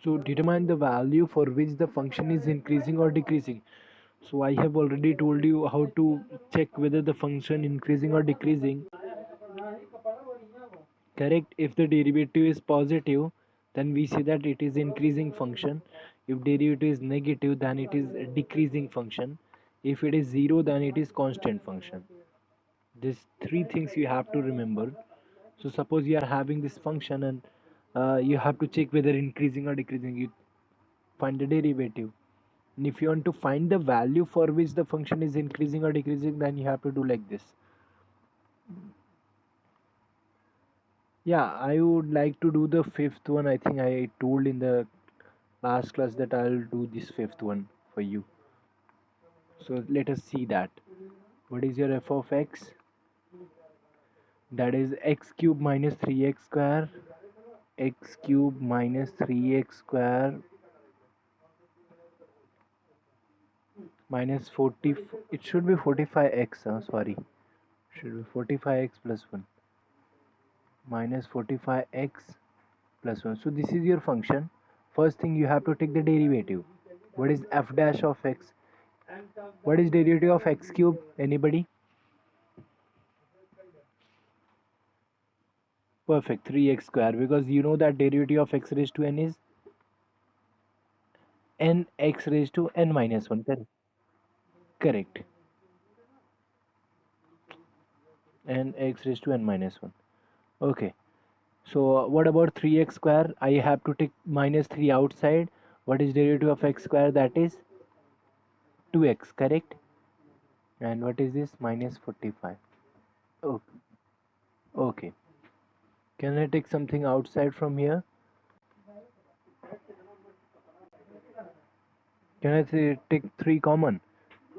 So determine the value for which the function is increasing or decreasing. So I have already told you how to check whether the function increasing or decreasing. Correct. If the derivative is positive, then we say that it is increasing function. If derivative is negative, then it is a decreasing function. If it is zero, then it is constant function. These three things you have to remember. So suppose you are having this function and you have to check whether increasing or decreasing. You find the derivative. And if you want to find the value for which the function is increasing or decreasing, then you have to do like this. Yeah, I would like to do the fifth one. I think I told in the last class that I'll do this fifth one for you. So let us see that. What is your f of x? That is x cube minus 3x square, x cube minus 3x square minus 40. It should be 45x. Sorry, should be 45x plus 1 minus 45x plus 1. So this is your function. First thing you have to take the derivative. What is f dash of x? What is derivative of x cube? Anybody? Perfect, 3x square, because you know that derivative of x raised to n is n x raised to n minus 1. Correct. N x raised to n minus 1. Okay. So what about 3x square? I have to take minus 3 outside. What is derivative of x square? That is 2x, correct? And what is this? Minus 45. Oh, okay. Can I take something outside from here? Can I take 3 common?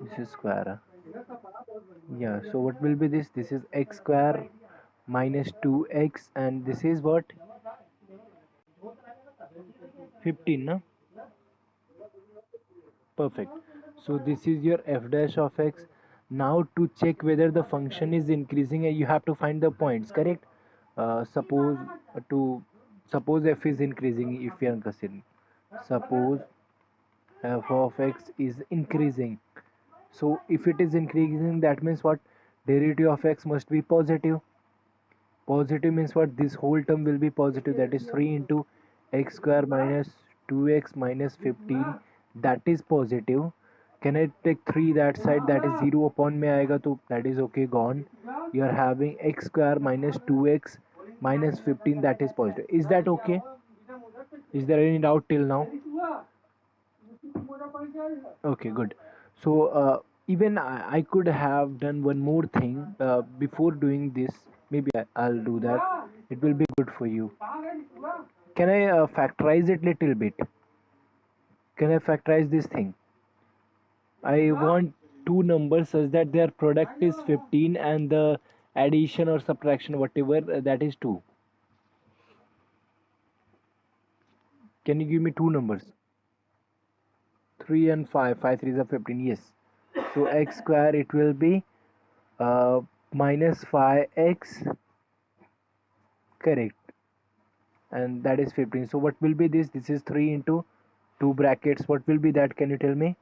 This is square. Yeah, so what will be this? This is x square minus 2x, and this is what? 15, no? Perfect. So this is your f dash of x. Now to check whether the function is increasing, you have to find the points, correct? Suppose to suppose f is increasing. If you are considering, suppose f of x is increasing. So if it is increasing, that means what? Derivative of x must be positive. Positive means what? This whole term will be positive. That is 3 into x square minus 2x minus 15. That is positive. Can I take 3 that side? That is 0 upon में आएगा तो that is okay, gone. You are having x square minus 2x minus 15. That is positive. Is that okay? Is there any doubt till now? Okay, good. So even I could have done one more thing before doing this. Maybe I'll do that. It will be good for you. Can I factorize it little bit? Can I factorize this thing? I want two numbers such that their product is 15 and the addition or subtraction whatever that is 2. Can you give me two numbers? 3 and 5. 5 3s are 15. Yes. So x square it will be minus 5x, correct, and that is 15. So what will be this? This is 3 into 2 brackets. What will be that? Can you tell me?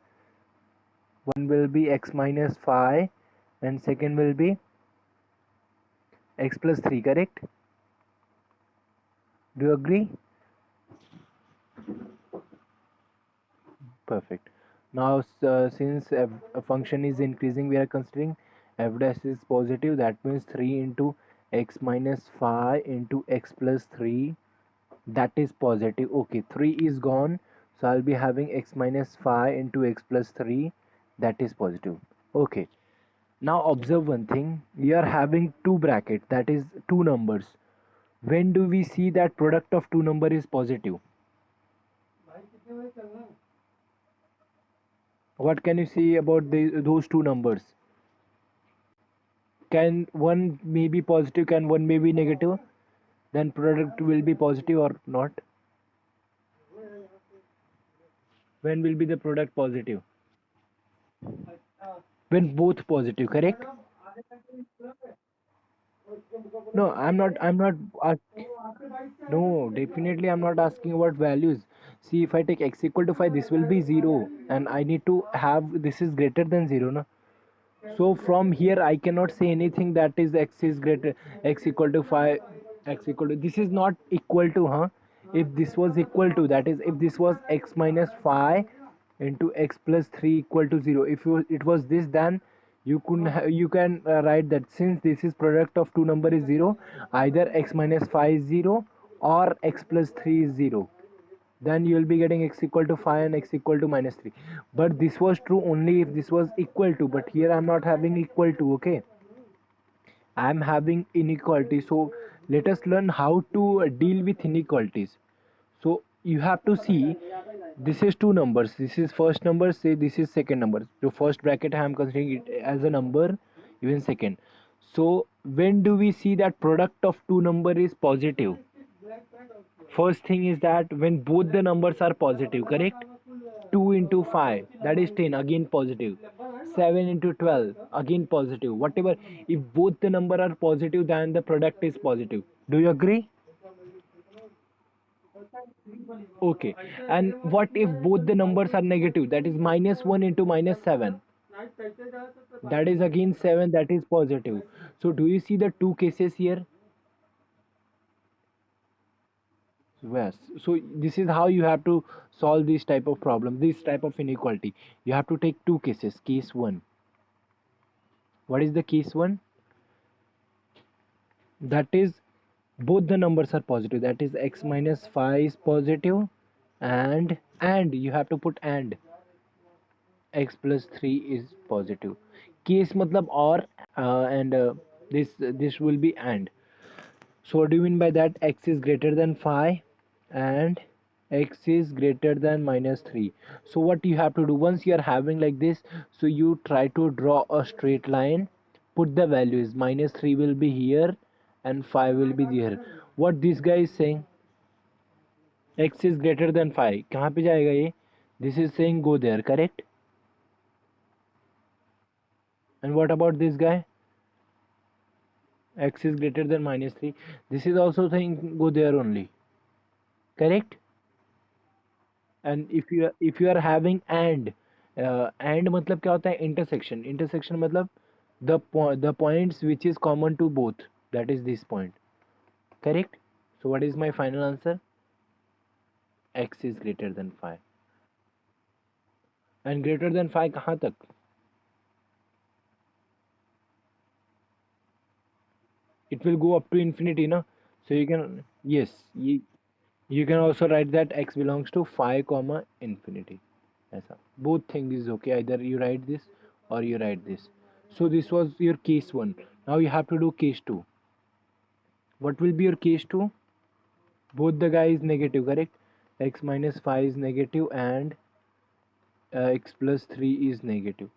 One will be x minus 5 and second will be x plus 3, correct? Do you agree? Perfect. Now since a function is increasing, we are considering f dash is positive. That means 3 into x minus 5 into x plus 3, that is positive. Okay, 3 is gone, so I'll be having x minus 5 into x plus 3, that is positive. Okay, now observe one thing. We are having two brackets, that is two numbers. When do we see that product of two number is positive? What can you see about those two numbers? Can one may be positive, can one may be negative? Then product will be positive or not? When will be the product positive? When both positive, correct? No, I'm not. No, definitely I'm not asking about values. See, if I take x equal to 5, this will be 0, and I need to have this is greater than 0, no? So from here I cannot say anything that is x is greater, x equal to 5, x equal to, this is not equal to, huh? If this was equal to, that is if this was x minus 5 into x plus 3 equal to 0, if it was this, then you you can write that since this is product of two number is 0, either x minus 5 is 0 or x plus 3 is 0, then you will be getting x equal to 5 and x equal to minus 3. But this was true only if this was equal to, but here I'm not having equal to. Okay, I'm having inequality. So let us learn how to deal with inequalities. So you have to see, this is two numbers, this is first number, say this is second number, so first bracket I am considering it as a number, even second. So when do we see that product of two number is positive? First thing is that when both the numbers are positive, correct? 2 into 5, that is 10, again positive. 7 into 12, again positive. Whatever, if both the number are positive, then the product is positive. Do you agree? Okay. And what if both the numbers are negative? That is minus 1 into minus 7. That is again 7, that is positive. So do you see the two cases here? Yes. So this is how you have to solve this type of problem, this type of inequality. You have to take two cases. Case 1. What is the case 1? That is both the numbers are positive. That is x minus 5 is positive, and you have to put and x plus 3 is positive. Case matlab or and this will be and. So what do you mean by that? X is greater than 5 and x is greater than minus 3. So what you have to do, once you are having like this, so you try to draw a straight line, put the values, minus 3 will be here and 5 will be there. What this guy is saying, x is greater than 5, कहाँ पे जाएगा ये? This is saying go there, correct? And what about this guy? X is greater than minus 3. This is also saying go there only, correct? And if you are having and मतलब क्या होता है? Intersection मतलब the points which is common to both, that is this point, correct? So what is my final answer? X is greater than 5. And greater than 5 कहाँ तक? It will go up to infinity, na? So you can, yes, you can also write that x belongs to 5 comma infinity. ऐसा both thing is okay, either you write this or you write this. So this was your case 1. Now you have to do case 2. What will be your case 2? Both the guy is negative, correct? X minus 5 is negative and x plus 3 is negative,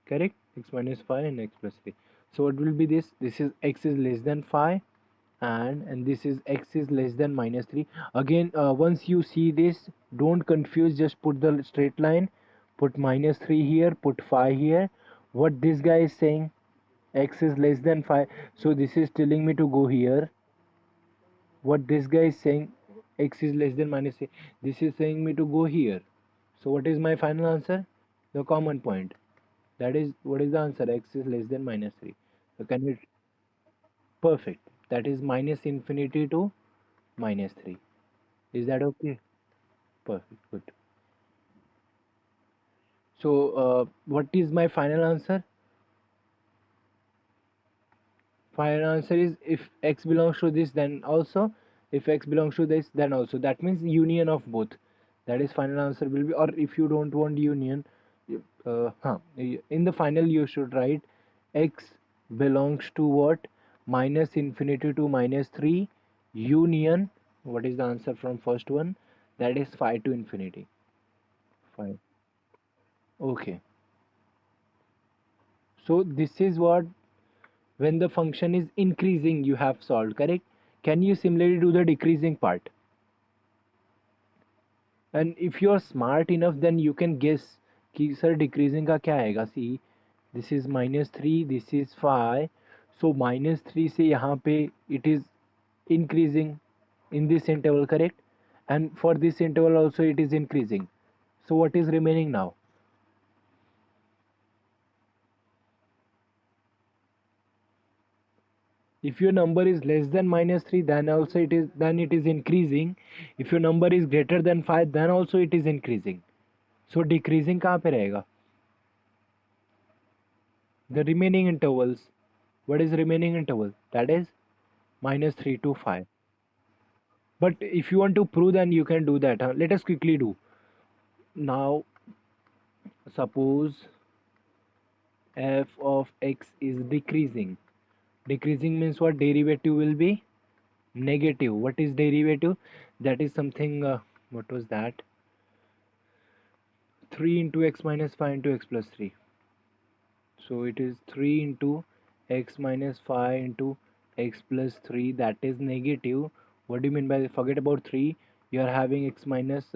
correct? X minus 5 and x plus 3. So what will be this? This is x is less than 5 and this is x is less than minus 3. Again, once you see this, don't confuse, just put the straight line, put minus 3 here, put 5 here. What this guy is saying, x is less than 5, so this is telling me to go here. What this guy is saying, x is less than minus 3, this is saying me to go here. So what is my final answer? The common point. That is, what is the answer? X is less than minus 3. So can we, perfect, that is minus infinity to minus 3. Is that okay? Perfect, good. So what is my final answer? Final answer is if x belongs to this, then also, if x belongs to this, then also. That means union of both. That is final answer will be, or if you don't want union, in the final you should write x belongs to what? Minus infinity to minus 3 union. What is the answer from first one? That is 5 to infinity. 5. Okay. So this is what, when the function is increasing, you have solved, correct? Can you similarly do the decreasing part? And if you are smart enough, then you can guess कि sir decreasing का क्या आएगा. See, this is minus 3, this is 5, so minus 3 से यहाँ पे it is increasing in this interval, correct? and for this interval also it is increasing. So what is remaining now? If your number is less than -3, then also it is increasing. If your number is greater than 5, then also it is increasing. So decreasing कहाँ पे रहेगा? The remaining intervals. What is remaining interval? That is -3 to 5. But if you want to prove, then you can do that. Huh? Let us quickly do. Now suppose f of x is decreasing. Decreasing means what? Derivative will be negative. What is derivative? That is something, what was that? 3 into x minus 5 into x plus 3. So it is 3 into x minus 5 into x plus 3, that is negative. What do you mean by, forget about 3, you are having x minus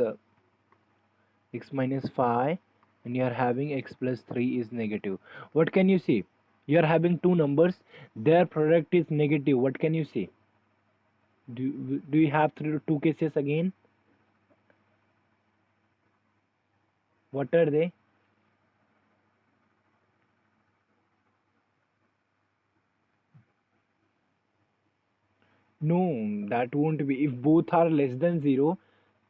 5 and you are having x plus 3 is negative. What can you see? You are having two numbers, their product is negative. What can you see? Do you have two cases again? What are they? No, that won't be. If both are less than 0,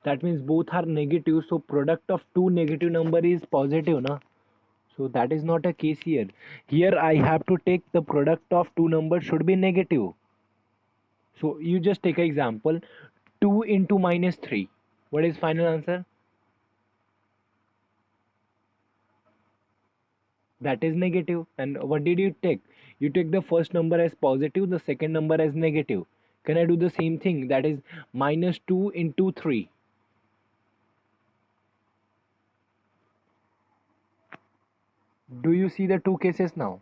that means both are negative. So product of two negative number is positive, na? So that is not a case here. Here I have to take the product of two numbers should be negative. So you just take an example. 2 into -3. What is final answer? That is negative. And what did you take? You take the first number as positive, the second number as negative. Can I do the same thing? That is -2 into 3. Do you see the two cases now?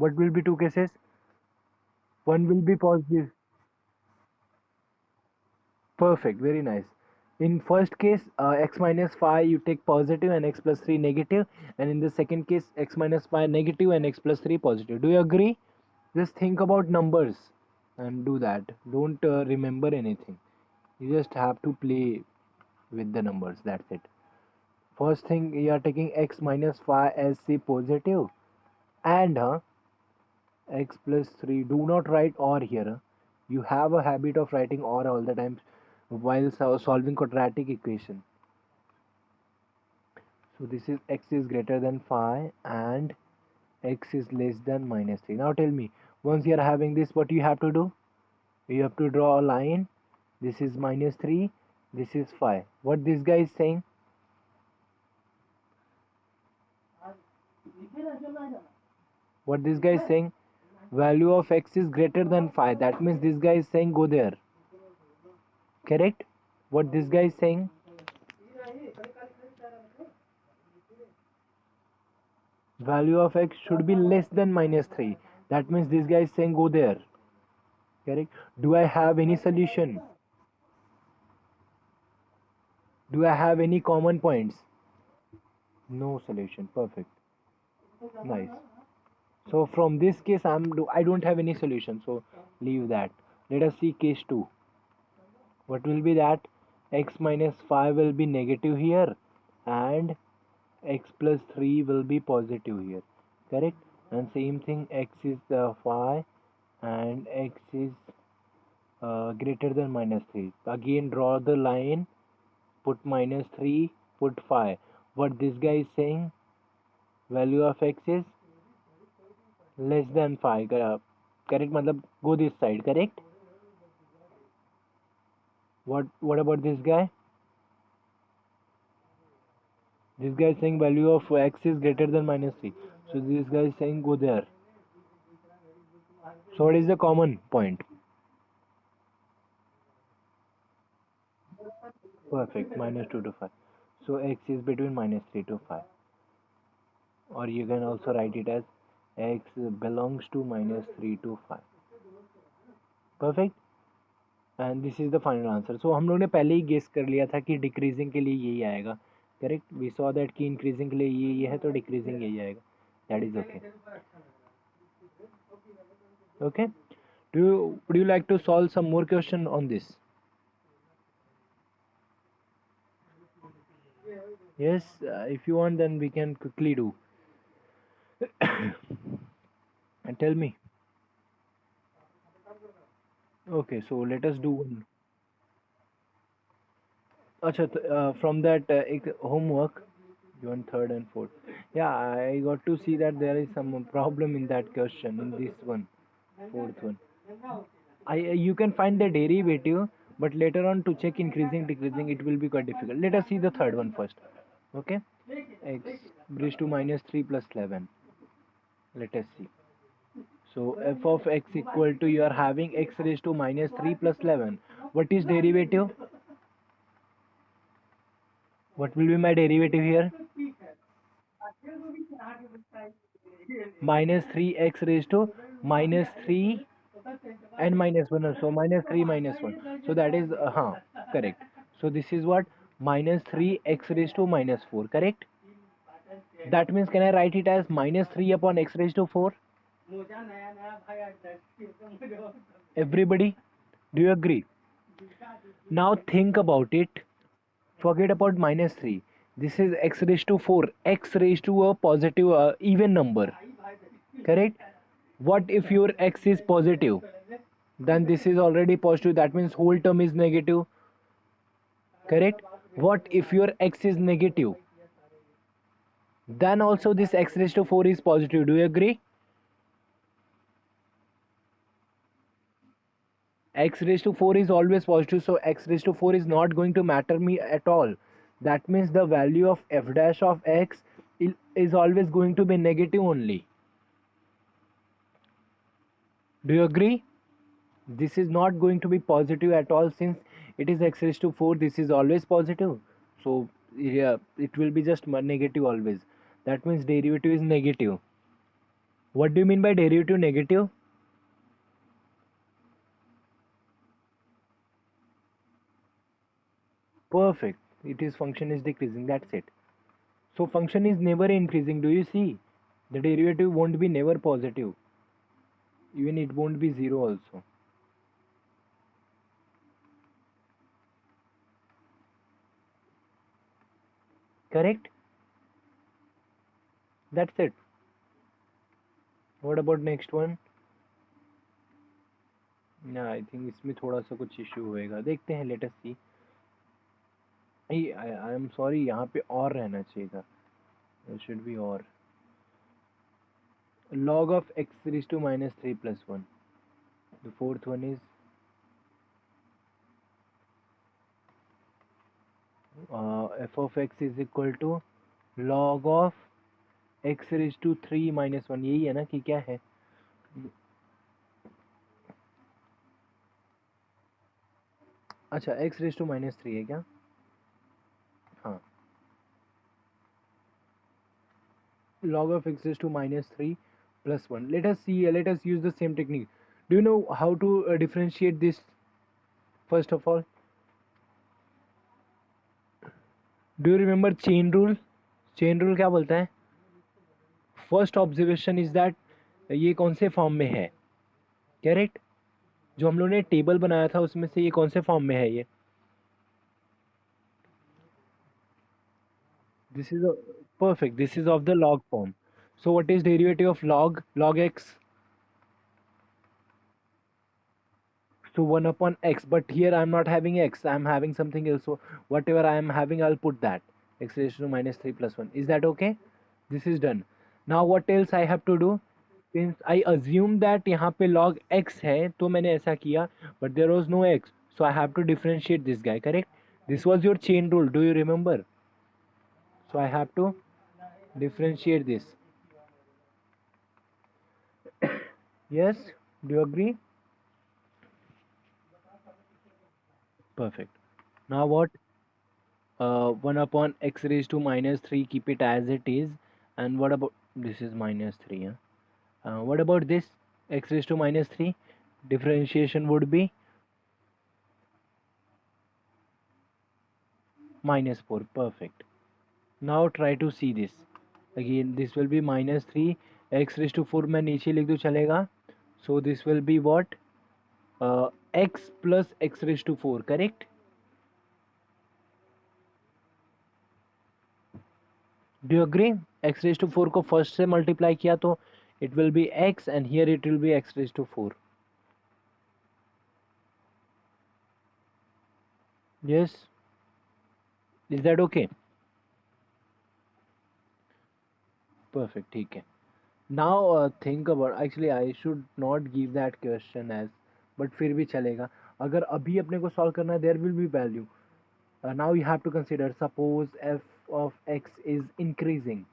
What will be two cases? One will be positive. Perfect, very nice. In first case, x minus 5 you take positive and x plus 3 negative, and in the second case, x minus 5 negative and x plus 3 positive. Do you agree? Just think about numbers and do that. Don't remember anything. You just have to play with the numbers. That's it. First thing, you are taking x minus 5 as c positive, and x plus 3. Do not write or here. You have a habit of writing or all the time while solving quadratic equation. So this is x is greater than 5 and x is less than -3. Now tell me, once you are having this, what you have to do? You have to draw a line. This is -3, this is 5. What this guy is saying? What this guy is saying? Value of x is greater than 5. That means this guy is saying go there. Correct? What this guy is saying? Value of x should be less than -3. That means this guy is saying go there. Correct? Do I have any solution? Do I have any common points? No solution. Perfect. Nice. So from this case, I don't have any solution. So leave that. Let us see case 2. What will be that? X minus 5 will be negative here, and x plus 3 will be positive here. Correct? And same thing, x is 5 and x is greater than -3. Again draw the line, put -3, put 5. What this guy is saying? Value of x is less than 5. Correct? Matlab go this side. Correct? What about this guy? This guy is saying value of x is greater than -3. So this guy is saying go there. So what is the common point? Perfect. -2 to 5. So x is between -3 to 5. Or you can also write it as x belongs to -3 to 5. Perfect. And this is the final answer. So हम लोग ने पहले ही guess कर लिया था कि decreasing के लिए यही आएगा. करेक्ट. वी सॉ दैट कि इंक्रीजिंग के लिए ये है, तो डिक्रीजिंग यही आएगा. That is okay. Okay. Would you like to solve some more question on this? Yes, if you want, then we can quickly do. And tell me. Okay, so let us do one. Acha, from that homework, you want third and fourth. Yeah, I got to see that there is some problem in that question, in this one, fourth one. You can find the derivative, but later on to check increasing, decreasing, it will be quite difficult. Let us see the third one first. Okay, x raised to minus 3 plus 11. Let us see. So f of x equal to, you are having x raised to minus 3 plus 11. What is derivative? What will be my derivative here? Minus 3x raised to minus 3 and minus 1. So minus 3 minus 1. So that is, correct. So this is what? Minus 3x raised to minus 4. Correct? That means, can I write it as minus 3 upon x raised to 4? Everybody? Do you agree? Now think about it. Forget about minus 3. This is x raised to 4. X raised to a positive even number. Correct? What if your x is positive? Then this is already positive. That means whole term is negative. Correct? What if your x is negative? Then also this x raised to 4 is positive. Do you agree? X raised to 4 is always positive, so x raised to 4 is not going to matter me at all. That means the value of f dash of x is always going to be negative only. Do you agree? This is not going to be positive at all, since it is x raised to 4. This is always positive, so yeah, it will be just negative always. That means derivative is negative. What do you mean by derivative negative? Perfect. It is function is decreasing. That's it. So function is never increasing. Do you see? The derivative won't be never positive. Even it won't be zero also. Correct? That's it. What about next one? ना, I think इसमें थोड़ा सा कुछ issue होएगा, देखते हैं, let us see. I am sorry, यहाँ पे और रहना चाहिए था. There should be or. Log of x raised to minus 3 plus 1. The fourth one is f of x is equal to log of x raised to 3 minus 1. यही है ना कि क्या है? अच्छा, x raised to minus 3 है क्या? हाँ. Log of x raised to minus 3 plus 1. Let us see, let us use the same technique. Do you know how to differentiate this? First of all, do you remember chain rule? Chain rule क्या बोलता है? First observation is that ये कौन से form में है? Correct? जो हम लोगों ने टेबल बनाया था उसमें से ये कौन से फॉर्म में है ये? This is a perfect. This is of the log form. So what is derivative of log? Log x. So 1 upon x. But here I am not having x. I am having something else. So whatever I am having, I'll put that. X raised to minus 3 plus 1. Is that okay? This is done. Now what else I have to do? Since I assume that यहाँ पे log x है, तो मैंने ऐसा किया. But there was no x. So I have to differentiate this guy. Correct? This was your chain rule. Do you remember? So I have to differentiate this. Yes? Do you agree? Perfect. Now what? 1 upon x raised to minus 3, keep it as it is. And what about this is minus 3? Huh? What about this? X raised to minus 3. Differentiation would be minus 4. Perfect. Now try to see this. Again, this will be minus 3. X raised to 4 मैं नीचे लिख दूँ चलेगा. So this will be what? x plus x raised to 4, correct? Do you agree? x raised to 4 को first से multiply किया तो it will be x and here it will be x raised to 4. Yes, is that okay? Perfect, ठीक है. Now think about, actually I should not give that question as, but फिर भी चलेगा. अगर अभी अपने को सॉल्व करना है, there will be value. Now you have to consider, suppose f of x is increasing.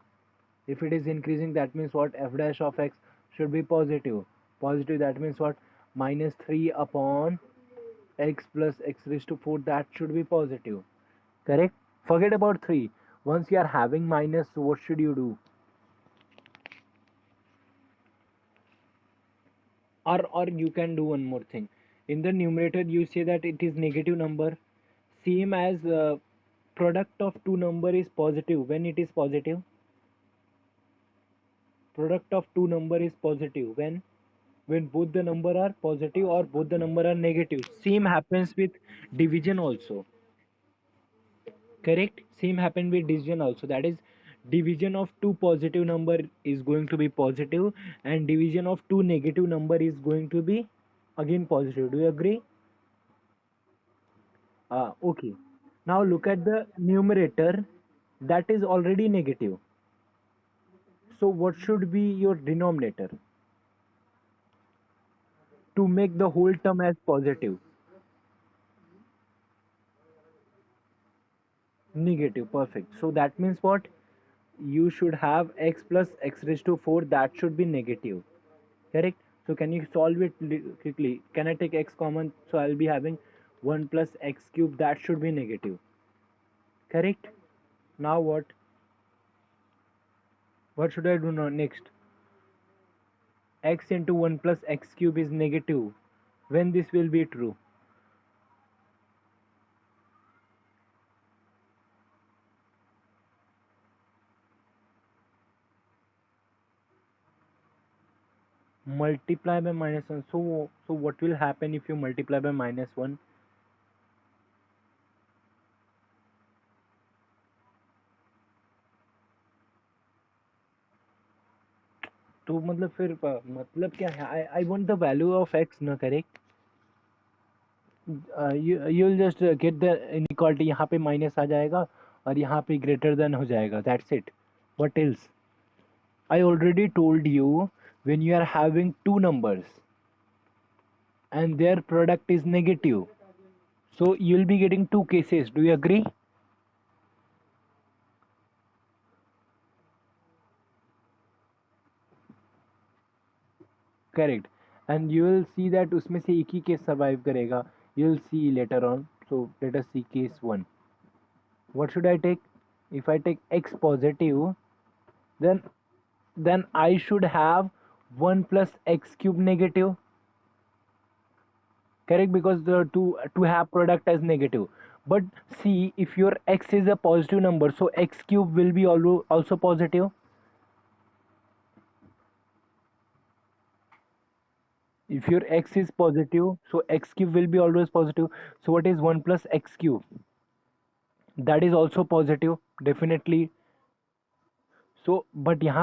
If it is increasing, that means what? F dash of x should be positive. Positive, that means what? Minus 3 upon x plus x raised to 4, that should be positive. Correct? Forget about 3. Once you are having minus, what should you do? Or you can do one more thing. In the numerator, you say that it is negative number. Same as product of two number is positive. When it is positive, product of two number is positive when both the number are positive or both the number are negative. Same happens with division also. Correct? Same happen with division also. That is, division of two positive number is going to be positive and division of two negative number is going to be again positive. Do you agree? Okay. Now look at the numerator, that is already negative. So what should be your denominator to make the whole term as positive? Negative, perfect. So that means what? You should have x plus x raised to 4, that should be negative. Correct? So can you solve it quickly? Can I take x common? So I'll be having 1 plus x cube, that should be negative. Correct? Now what? What should I do now next? X into 1 plus x cube is negative. When this will be true? Multiply by minus 1. So what will happen if you multiply by minus 1? तो मतलब फिर मतलब क्या है? I want the value of x ना, correct? You will just get the inequality. यहाँ पे minus आ जाएगा और यहाँ पे ग्रेटर देन हो जाएगा. That's it. What else? I already told you, when you are having two numbers and their product is negative, so you will be getting two cases. Do you agree? Correct. And you will see that उसमें से एक ही case survive करेगा. You will see later on. So let us see case 1. What should I take? If I take x positive, then I should have 1 plus x cube negative. Correct? Because the to have product as negative. But see, if your x is a positive number, so x cube will be also positive. If your x is positive, so x cube will be always positive. So what is 1 plus x cube? That is also positive, definitely. So but यहाँ